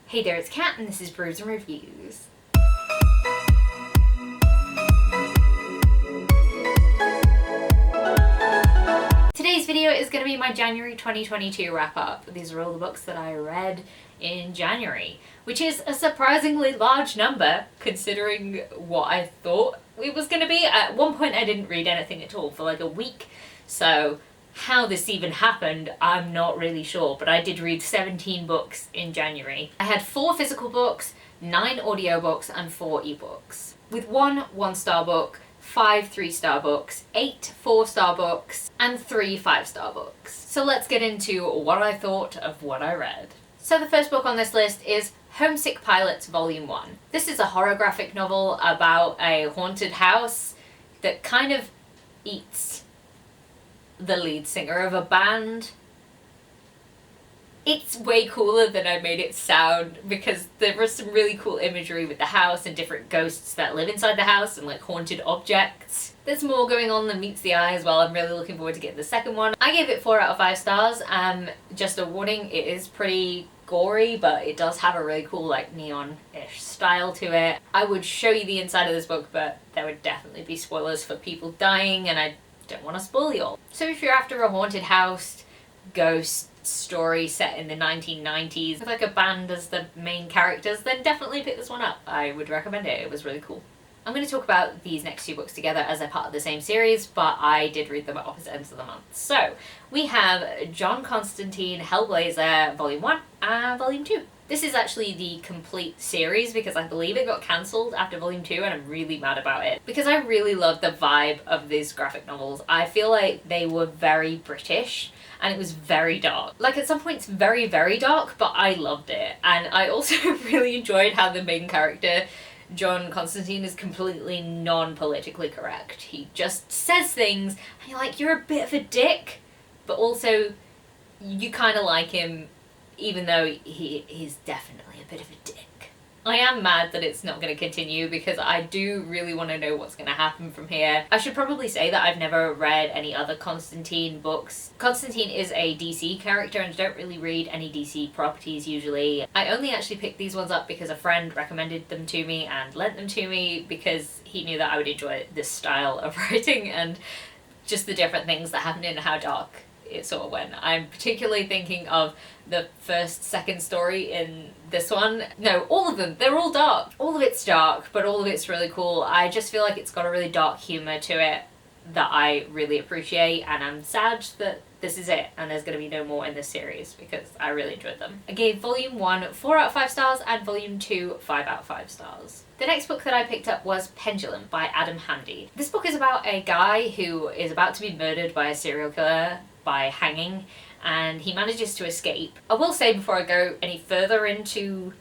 Hey there, it's Kat and this is Brews and Reviews. Today's video is going to be my January 2022 wrap-up. These are all the books that I read in January, which is a surprisingly large number considering what I thought it was going to be. At one point I didn't read anything at all for like a week, so how this even happened, I'm not really sure, but I did read 17 books in January. I had 4 physical books, 9 audiobooks, and 4 ebooks. With 1 1-star book, 5 3-star books, 8 4-star books, and 3 5-star books. So let's get into what I thought of what I read. So the first book on this list is Homesick Pilots Volume 1. This is a horror graphic novel about a haunted house that kind of eats the lead singer of a band. It's way cooler than I made it sound because there was some really cool imagery with the house and different ghosts that live inside the house and like haunted objects. There's more going on than meets the eye as well. I'm really looking forward to getting the second one. I gave it 4 out of 5 stars. Just a warning, it is pretty gory, but it does have a really cool like neon-ish style to it. I would show you the inside of this book, but there would definitely be spoilers for people dying and I don't want to spoil you all. So if you're after a haunted house ghost story set in the 1990s with like a band as the main characters, then definitely pick this one up. I would recommend it. It was really cool. I'm going to talk about these next 2 books together as they're part of the same series, but I did read them at opposite ends of the month. So we have John Constantine, Hellblazer, Volume 1 and Volume 2. This is actually the complete series because I believe it got cancelled after Volume 2 and I'm really mad about it. Because I really love the vibe of these graphic novels. I feel like they were very British and it was very dark. Like at some points very, very dark, but I loved it. And I also really enjoyed how the main character, John Constantine, is completely non-politically correct. He just says things and you're like, you're a bit of a dick, but also you kind of like him even though he's definitely a bit of a dick. I am mad that it's not going to continue because I do really want to know what's going to happen from here. I should probably say that I've never read any other Constantine books. Constantine is a DC character and I don't really read any DC properties usually. I only actually picked these ones up because a friend recommended them to me and lent them to me because he knew that I would enjoy this style of writing and just the different things that happen and how dark it sort of went. I'm particularly thinking of the second story in this one. No, all of them. They're all dark. All of it's dark, but all of it's really cool. I just feel like it's got a really dark humour to it that I really appreciate, and I'm sad that this is it and there's going to be no more in this series because I really enjoyed them. I gave Volume 1 4 out of 5 stars and Volume 2 5 out of 5 stars. The next book that I picked up was Pendulum by Adam Handy. This book is about a guy who is about to be murdered by a serial killer by hanging, and he manages to escape. I will say before I go any further into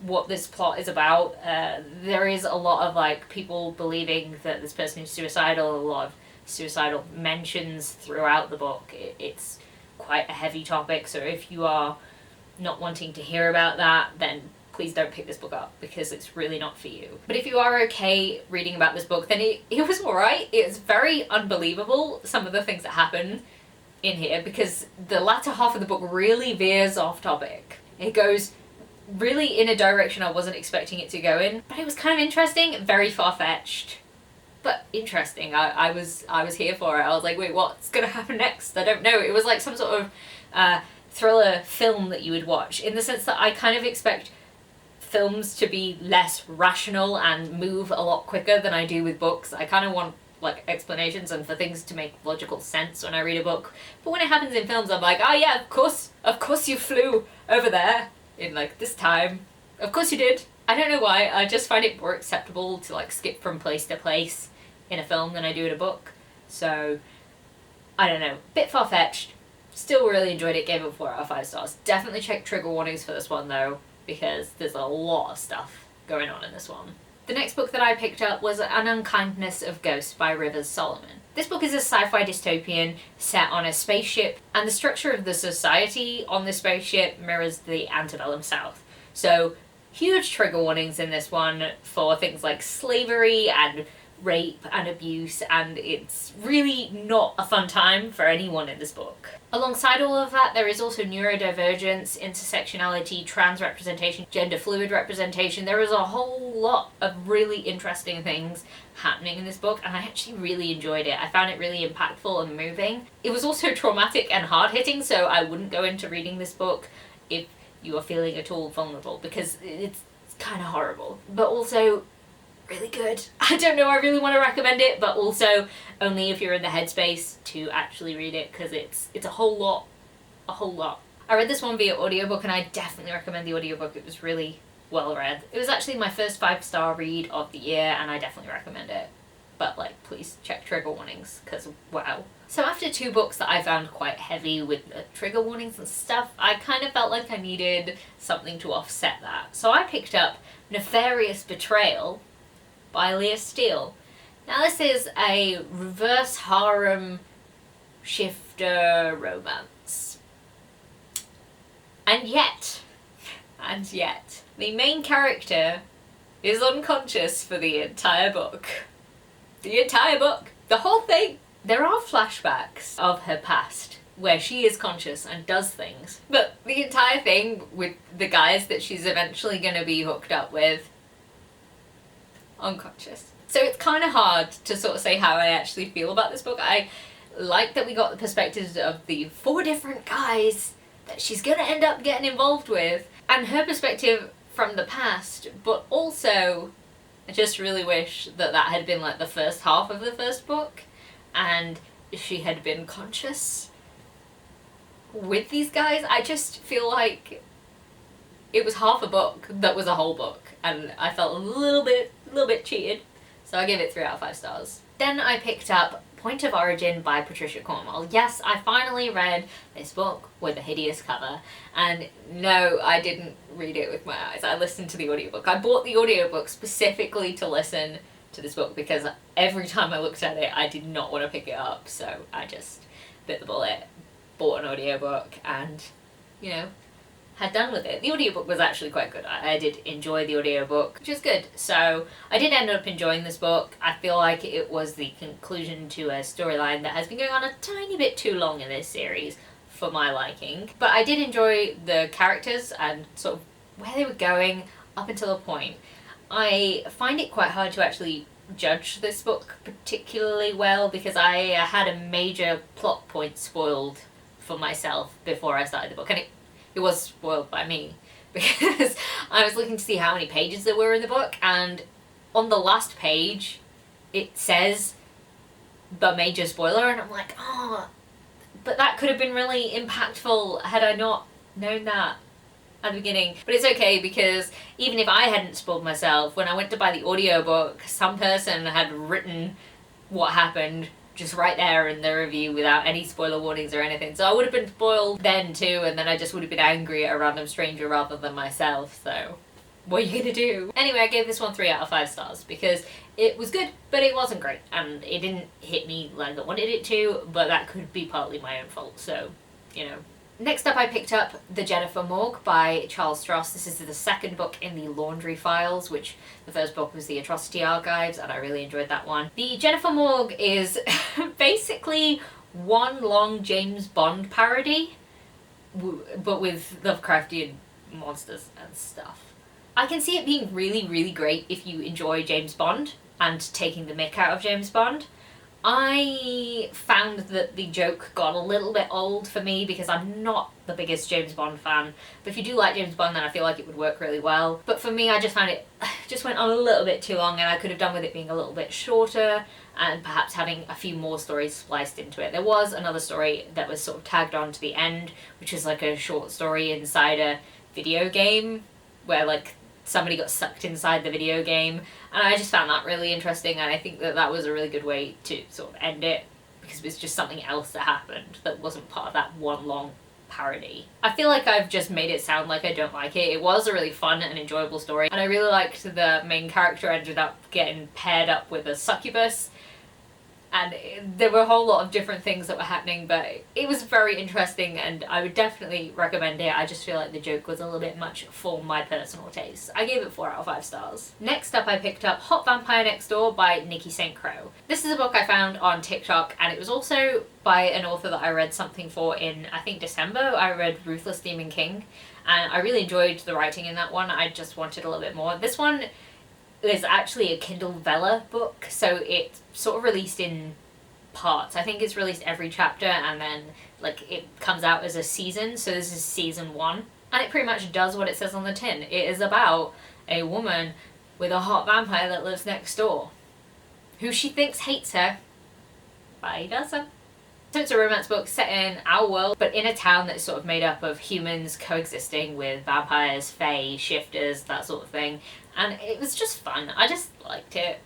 what this plot is about, there is a lot of like people believing that this person is suicidal, a lot of suicidal mentions throughout the book. It's quite a heavy topic, so if you are not wanting to hear about that, then please don't pick this book up because it's really not for you. But if you are okay reading about this book, then it was alright. It's very unbelievable, some of the things that happen in here, because the latter half of the book really veers off topic. It goes really in a direction I wasn't expecting it to go in, but it was kind of interesting, very far-fetched, but interesting. I was here for it. I was like, wait, what's gonna happen next? I don't know. It was like some sort of thriller film that you would watch, in the sense that I kind of expect films to be less rational and move a lot quicker than I do with books. I kind of want like explanations and for things to make logical sense when I read a book. But when it happens in films, I'm like, oh yeah, of course you flew over there in like this time. Of course you did. I don't know why, I just find it more acceptable to like skip from place to place in a film than I do in a book. So, I don't know, bit far-fetched. Still really enjoyed it, gave it 4 out of 5 stars. Definitely check trigger warnings for this one though, because there's a lot of stuff going on in this one. The next book that I picked up was An Unkindness of Ghosts by Rivers Solomon. This book is a sci-fi dystopian set on a spaceship, and the structure of the society on the spaceship mirrors the antebellum South. So huge trigger warnings in this one for things like slavery and rape and abuse, and it's really not a fun time for anyone in this book. Alongside all of that, there is also neurodivergence, intersectionality, trans representation, gender fluid representation. There is a whole lot of really interesting things happening in this book, and I actually really enjoyed it. I found it really impactful and moving. It was also traumatic and hard-hitting, so I wouldn't go into reading this book if you are feeling at all vulnerable, because it's kind of horrible, but also really good. I don't know, I really want to recommend it, but also only if you're in the headspace to actually read it, because it's a whole lot. I read this one via audiobook, and I definitely recommend the audiobook. It was really well read. It was actually my first 5-star read of the year, and I definitely recommend it. But like, please check trigger warnings, because wow. So after 2 books that I found quite heavy with trigger warnings and stuff, I kind of felt like I needed something to offset that. So I picked up Nefarious Betrayal by Leah Steele. Now this is a reverse harem shifter romance. And yet, the main character is unconscious for the entire book. The whole thing. There are flashbacks of her past where she is conscious and does things, but the entire thing with the guys that she's eventually going to be hooked up with, unconscious. So it's kind of hard to sort of say how I actually feel about this book. I like that we got the perspectives of the 4 different guys that she's going to end up getting involved with, and her perspective from the past, but also I just really wish that that had been like the first half of the first book, and she had been conscious with these guys. I just feel like it was half a book that was a whole book, and I felt a little bit cheated, so I give it 3 out of 5 stars. Then I picked up Point of Origin by Patricia Cornwell. Yes, I finally read this book with a hideous cover, and no, I didn't read it with my eyes. I listened to the audiobook. I bought the audiobook specifically to listen to this book, because every time I looked at it I did not want to pick it up, so I just bit the bullet, bought an audiobook, and you know, had done with it. The audiobook was actually quite good. I did enjoy the audiobook, which is good. So I did end up enjoying this book. I feel like it was the conclusion to a storyline that has been going on a tiny bit too long in this series for my liking, but I did enjoy the characters and sort of where they were going up until a point. I find it quite hard to actually judge this book particularly well, because I had a major plot point spoiled for myself before I started the book, and it was spoiled by me, because I was looking to see how many pages there were in the book, and on the last page it says the major spoiler, and I'm like, oh, but that could have been really impactful had I not known that at the beginning. But it's okay, because even if I hadn't spoiled myself, when I went to buy the audiobook, some person had written what happened just right there in the review without any spoiler warnings or anything. So I would have been spoiled then too, and then I just would have been angry at a random stranger rather than myself, so what are you gonna do? Anyway, I gave this one 3 out of 5 stars, because it was good, but it wasn't great, and it didn't hit me like I wanted it to, but that could be partly my own fault, so, you know. Next up I picked up The Jennifer Morg by Charles Stross. This is the second book in the Laundry Files, which the first book was the Atrocity Archives, and I really enjoyed that one. The Jennifer Morg is basically one long James Bond parody, but with Lovecraftian monsters and stuff. I can see it being really, really great if you enjoy James Bond and taking the mick out of James Bond. I found that the joke got a little bit old for me, because I'm not the biggest James Bond fan, but if you do like James Bond, then I feel like it would work really well. But for me, I just found it just went on a little bit too long, and I could have done with it being a little bit shorter and perhaps having a few more stories spliced into it. There was another story that was sort of tagged on to the end, which is like a short story inside a video game where like somebody got sucked inside the video game, and I just found that really interesting, and I think that that was a really good way to sort of end it, because it was just something else that happened that wasn't part of that one long parody. I feel like I've just made it sound like I don't like it. It was a really fun and enjoyable story, and I really liked the main character ended up getting paired up with a succubus. and there were a whole lot of different things that were happening, but it was very interesting and I would definitely recommend it. I just feel like the joke was a little bit much for my personal taste. I gave it 4 out of 5 stars. Next up I picked up Hot Vampire Next Door by Nikki St. Crow. This is a book I found on TikTok, and it was also by an author that I read something for in, I think, December. I read Ruthless Demon King, and I really enjoyed the writing in that one. I just wanted a little bit more. This one is actually a Kindle Vella book, so it's sort of released in parts. I think it's released every chapter and then like it comes out as a season, so this is season 1. And it pretty much does what it says on the tin. It is about a woman with a hot vampire that lives next door, who she thinks hates her, but he doesn't. So it's a romance book set in our world, but in a town that's sort of made up of humans coexisting with vampires, fae, shifters, that sort of thing. And it was just fun. I just liked it.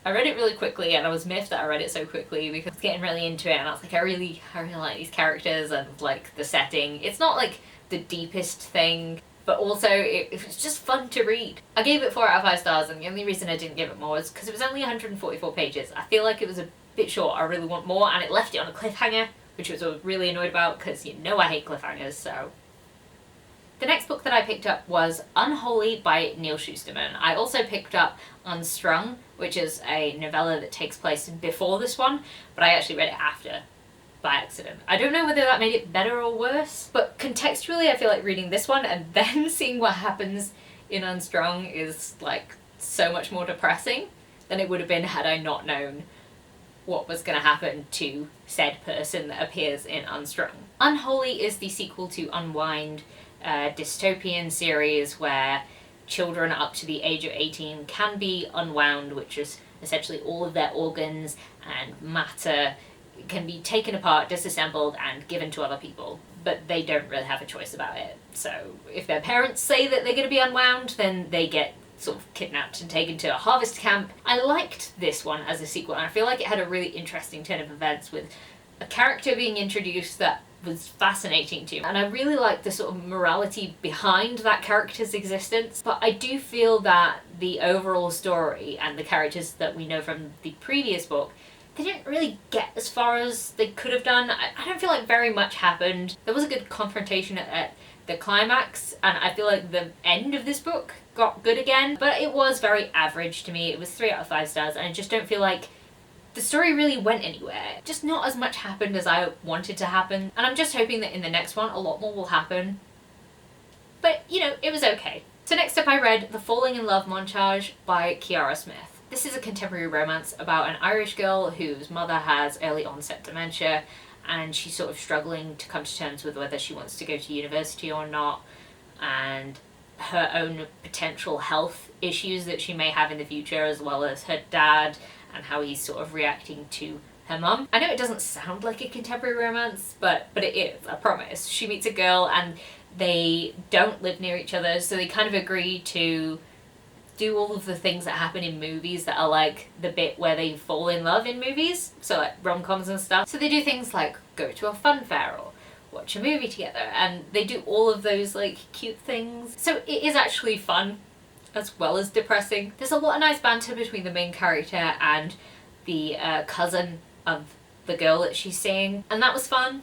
I read it really quickly, and I was miffed that I read it so quickly because I was getting really into it, and I was like, I really like these characters and like the setting. It's not like the deepest thing, but also it was just fun to read. I gave it 4 out of 5 stars, and the only reason I didn't give it more was because it was only 144 pages. I feel like it was a bit short. I really want more, and it left it on a cliffhanger, which I was really annoyed about because you know I hate cliffhangers. So the next book that I picked up was Unholy by Neil Shusterman. I also picked up Unstrung, which is a novella that takes place before this one, but I actually read it after by accident. I don't know whether that made it better or worse, but contextually I feel like reading this one and then seeing what happens in Unstrung is like so much more depressing than it would have been had I not known what was going to happen to said person that appears in Unstrung. Unholy is the sequel to Unwind, a dystopian series where children up to the age of 18 can be unwound, which is essentially all of their organs and matter can be taken apart, disassembled, and given to other people, but they don't really have a choice about it. So if their parents say that they're going to be unwound, then they get sort of kidnapped and taken to a harvest camp. I liked this one as a sequel, and I feel like it had a really interesting turn of events with a character being introduced that was fascinating to me, and I really liked the sort of morality behind that character's existence. But I do feel that the overall story and the characters that we know from the previous book, they didn't really get as far as they could have done. I don't feel like very much happened. There was a good confrontation at the climax, and I feel like the end of this book got good again, but it was very average to me. It was 3 out of 5 stars, and I just don't feel like the story really went anywhere. Just not as much happened as I wanted to happen, and I'm just hoping that in the next one a lot more will happen. But, you know, it was okay. So next up I read The Falling in Love Montage by Kiara Smith. This is a contemporary romance about an Irish girl whose mother has early onset dementia, and she's sort of struggling to come to terms with whether she wants to go to university or not, and her own potential health issues that she may have in the future, as well as her dad and how he's sort of reacting to her mum. I know it doesn't sound like a contemporary romance, but it is, I promise. She meets a girl and they don't live near each other, so they kind of agree to do all of the things that happen in movies that are like the bit where they fall in love in movies, so like rom-coms and stuff. So they do things like go to a fun fair or watch a movie together, and they do all of those like cute things. So it is actually fun as well as depressing. There's a lot of nice banter between the main character and the cousin of the girl that she's seeing, and that was fun.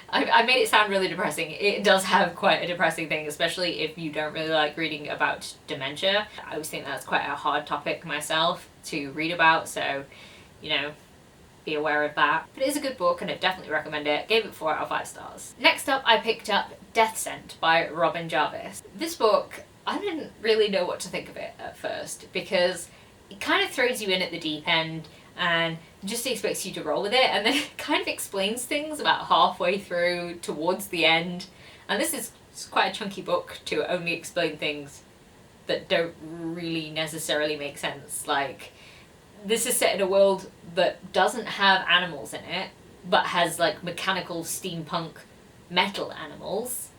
I made it sound really depressing. It does have quite a depressing thing, especially if you don't really like reading about dementia. I always think that's quite a hard topic myself to read about, so, you know, be aware of that. But it is a good book and I definitely recommend it. Gave it 4 out of 5 stars. Next up I picked up Death Scent by Robin Jarvis. This book, I didn't really know what to think of it at first because it kind of throws you in at the deep end and just expects you to roll with it, and then it kind of explains things about halfway through towards the end. And this is quite a chunky book to only explain things that don't really necessarily make sense. Like, this is set in a world that doesn't have animals in it, but has like mechanical steampunk metal animals,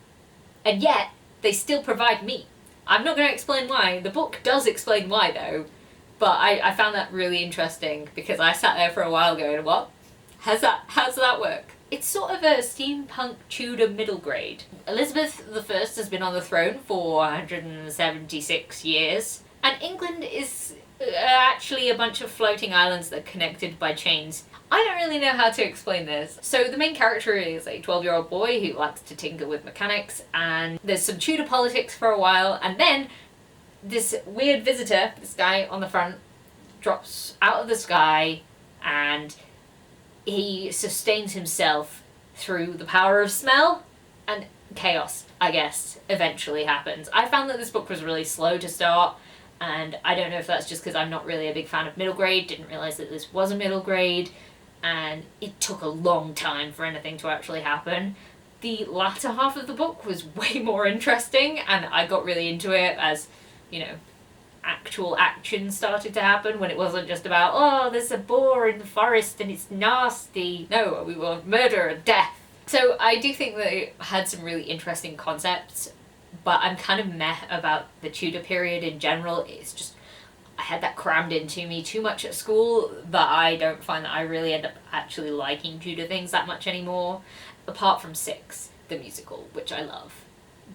and yet they still provide meat. I'm not going to explain why. The book does explain why though, but I found that really interesting because I sat there for a while going, what? How does that work? It's sort of a steampunk Tudor middle grade. Elizabeth I has been on the throne for 176 years, and England is actually a bunch of floating islands that are connected by chains. I don't really know how to explain this. So the main character is a 12-year-old boy who likes to tinker with mechanics, and there's some Tudor politics for a while, and then this weird visitor, this guy on the front, drops out of the sky, and he sustains himself through the power of smell, and chaos, I guess, eventually happens. I found that this book was really slow to start, and I don't know if that's just because I'm not really a big fan of middle grade, didn't realise that this was a middle grade, and it took a long time for anything to actually happen. The latter half of the book was way more interesting, and I got really into it as, you know, actual action started to happen, when it wasn't just about, oh, there's a boar in the forest and it's nasty. No, we want murder and death. So I do think that it had some really interesting concepts, but I'm kind of meh about the Tudor period in general. It's just, I had that crammed into me too much at school that I don't find that I really end up actually liking Tudor things that much anymore, apart from Six, the musical, which I love,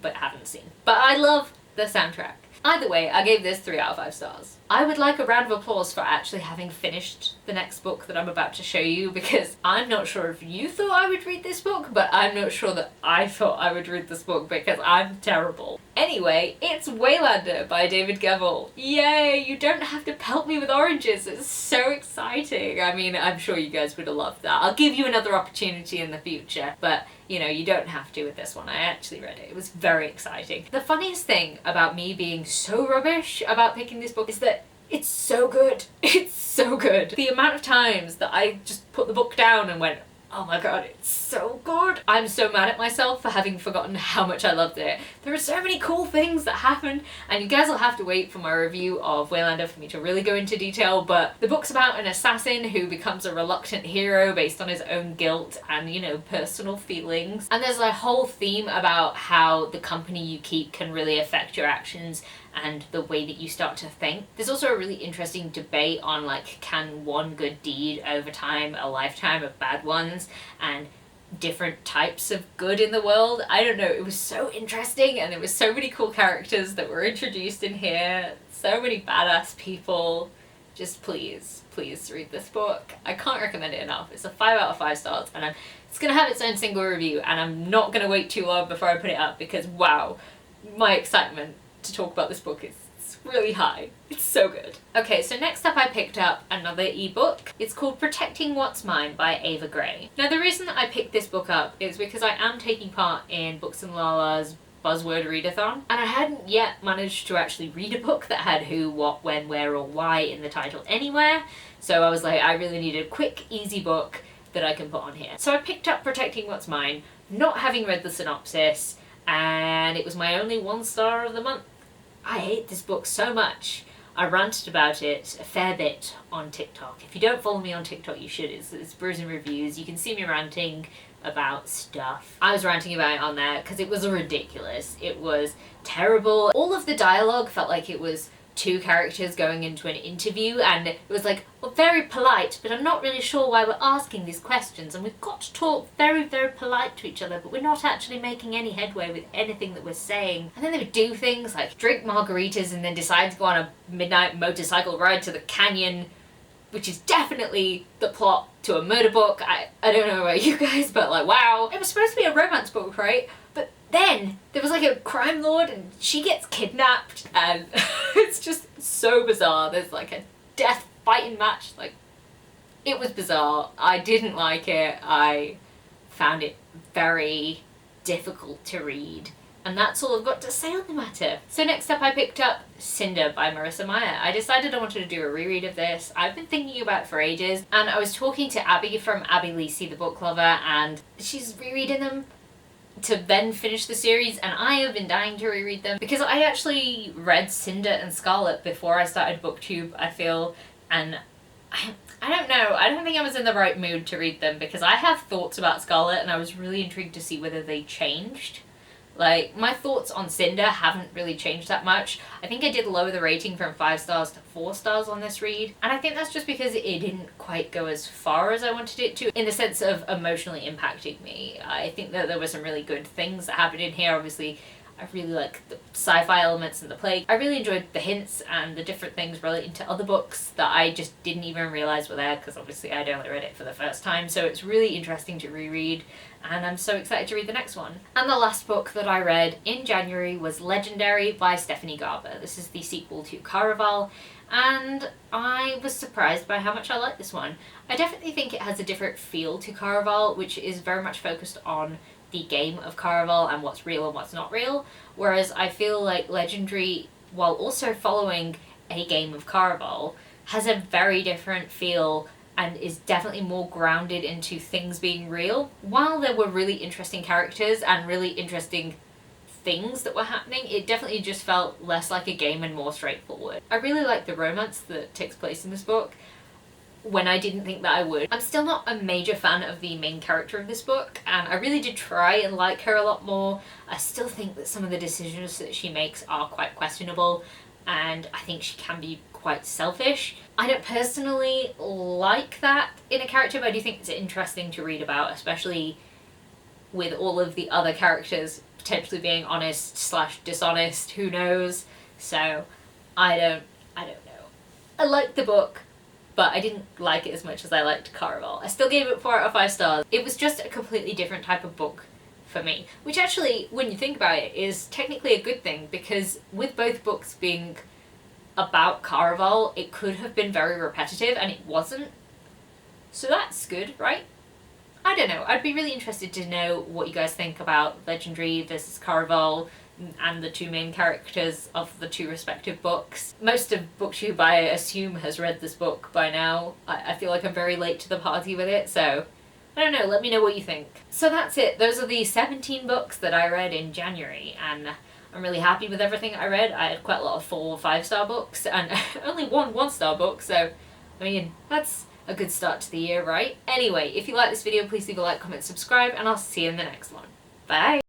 but haven't seen. But I love the soundtrack. Either way, I gave this 3 out of 5 stars. I would like a round of applause for actually having finished the next book that I'm about to show you, because I'm not sure if you thought I would read this book, but I'm not sure that I thought I would read this book, because I'm terrible. Anyway, it's Waylander by David Gevell. Yay, you don't have to pelt me with oranges, it's so exciting. I mean, I'm sure you guys would have loved that. I'll give you another opportunity in the future, but you know, you don't have to with this one. I actually read it. It was very exciting. The funniest thing about me being so rubbish about picking this book is that it's so good. It's so good. The amount of times that I just put the book down and went, oh my god, it's so good. I'm so mad at myself for having forgotten how much I loved it. There are so many cool things that happened, and you guys will have to wait for my review of Waylander for me to really go into detail, but the book's about an assassin who becomes a reluctant hero based on his own guilt and, you know, personal feelings. And there's a whole theme about how the company you keep can really affect your actions and the way that you start to think. There's also a really interesting debate on, like, can one good deed overtime a lifetime of bad ones, and different types of good in the world. I don't know, it was so interesting, and there was so many cool characters that were introduced in here, so many badass people. Just please read this book. I can't recommend it enough. It's a 5 out of 5 stars, and it's gonna have its own single review, and I'm not gonna wait too long before I put it up, because wow, my excitement to talk about this book is really high. It's so good. Okay, so next up I picked up another ebook. It's called Protecting What's Mine by Ava Gray. Now the reason that I picked this book up is because I am taking part in Books and Lala's Buzzword Readathon, and I hadn't yet managed to actually read a book that had who, what, when, where, or why in the title anywhere, so I was like, I really need a quick, easy book that I can put on here. So I picked up Protecting What's Mine, not having read the synopsis, and it was my only 1 star of the month. I hate this book so much. I ranted about it a fair bit on TikTok. If you don't follow me on TikTok, you should. It's BrewsandReviews. You can see me ranting about stuff. I was ranting about it on there because it was ridiculous. It was terrible. All of the dialogue felt like it was 2 characters going into an interview, and it was like, well, very polite, but I'm not really sure why we're asking these questions, and we've got to talk very, very polite to each other, but we're not actually making any headway with anything that we're saying. And then they would do things like drink margaritas and then decide to go on a midnight motorcycle ride to the canyon, which is definitely the plot to a murder book. I don't know about you guys, but like, wow. It was supposed to be a romance book, right? But then there was like a crime lord and she gets kidnapped, and it's just so bizarre. There's like a death fighting match. Like, it was bizarre. I didn't like it. I found it very difficult to read. And that's all I've got to say on the matter. So next up I picked up Cinder by Marissa Meyer. I decided I wanted to do a reread of this. I've been thinking about it for ages, and I was talking to Abby from Abby Lisi the Book Lover, and she's rereading them to then finish the series, and I have been dying to reread them because I actually read Cinder and Scarlet before I started BookTube, I feel, and I don't know, I don't think I was in the right mood to read them because I have thoughts about Scarlet and I was really intrigued to see whether they changed. Like, my thoughts on Cinder haven't really changed that much. I think I did lower the rating from 5 stars to 4 stars on this read, and I think that's just because it didn't quite go as far as I wanted it to, in the sense of emotionally impacting me. I think that there were some really good things that happened in here. Obviously, I really like the sci-fi elements and the plague. I really enjoyed the hints and the different things relating to other books that I just didn't even realise were there, because obviously I'd only read it for the first time, so it's really interesting to reread, and I'm so excited to read the next one. And the last book that I read in January was Legendary by Stephanie Garber. This is the sequel to Caraval, and I was surprised by how much I liked this one. I definitely think it has a different feel to Caraval, which is very much focused on the game of Caraval and what's real and what's not real, whereas I feel like Legendary, while also following a game of Caraval, has a very different feel and is definitely more grounded into things being real. While there were really interesting characters and really interesting things that were happening, it definitely just felt less like a game and more straightforward. I really like the romance that takes place in this book, when I didn't think that I would. I'm still not a major fan of the main character of this book, and I really did try and like her a lot more. I still think that some of the decisions that she makes are quite questionable, and I think she can be quite selfish. I don't personally like that in a character, but I do think it's interesting to read about, especially with all of the other characters potentially being honest / dishonest, who knows? So I don't know. I liked the book, but I didn't like it as much as I liked Caraval. I still gave it 4 out of 5 stars. It was just a completely different type of book for me, which actually, when you think about it, is technically a good thing, because with both books being about Caraval, it could have been very repetitive, and it wasn't. So that's good, right? I don't know. I'd be really interested to know what you guys think about Legendary versus Caraval and the two main characters of the two respective books. Most of BookTube, I assume, has read this book by now. I feel like I'm very late to the party with it, so I don't know, let me know what you think. So that's it. Those are the 17 books that I read in January, and I'm really happy with everything I read. I had quite a lot of 4 or 5 star books and only one 1-star book, so I mean, that's a good start to the year, right? Anyway, if you like this video, please leave a like, comment, subscribe, and I'll see you in the next one. Bye!